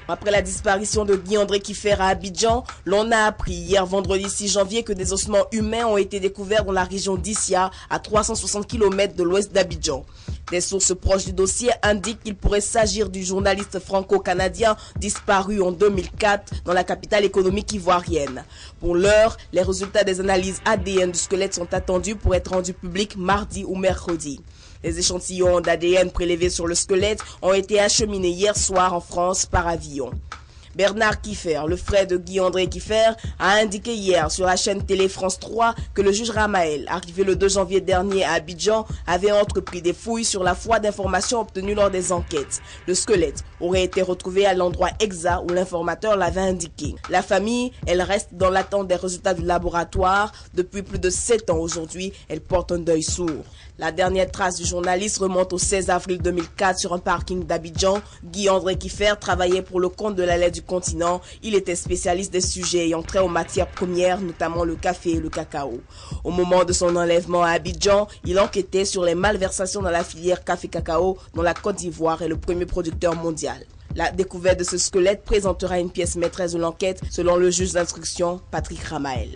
Après la disparition de Guy-André Kiffer à Abidjan, l'on a appris hier vendredi 6 janvier que des ossements humains ont été découverts dans la région d'Issia, à 360 km de l'ouest d'Abidjan. Des sources proches du dossier indiquent qu'il pourrait s'agir du journaliste franco-canadien disparu en 2004 dans la capitale économique ivoirienne. Pour l'heure, les résultats des analyses ADN du squelette sont attendus pour être rendus publics mardi ou mercredi. Les échantillons d'ADN prélevés sur le squelette ont été acheminés hier soir en France par avion. Bernard Kiffer, le frère de Guy-André Kiffer, a indiqué hier sur la chaîne Télé France 3 que le juge Ramael, arrivé le 2 janvier dernier à Abidjan, avait entrepris des fouilles sur la foi d'informations obtenues lors des enquêtes. Le squelette aurait été retrouvé à l'endroit exact où l'informateur l'avait indiqué. La famille, elle reste dans l'attente des résultats du laboratoire. Depuis plus de 7 ans aujourd'hui, elle porte un deuil sourd. La dernière trace du journaliste remonte au 16 avril 2004 sur un parking d'Abidjan. Guy-André Kiffer travaillait pour le compte de la Lettre du Continent. Il était spécialiste des sujets ayant trait aux matières premières, notamment le café et le cacao. Au moment de son enlèvement à Abidjan, il enquêtait sur les malversations dans la filière café-cacao dont la Côte d'Ivoire est le premier producteur mondial. La découverte de ce squelette présentera une pièce maîtresse de l'enquête selon le juge d'instruction Patrick Ramael.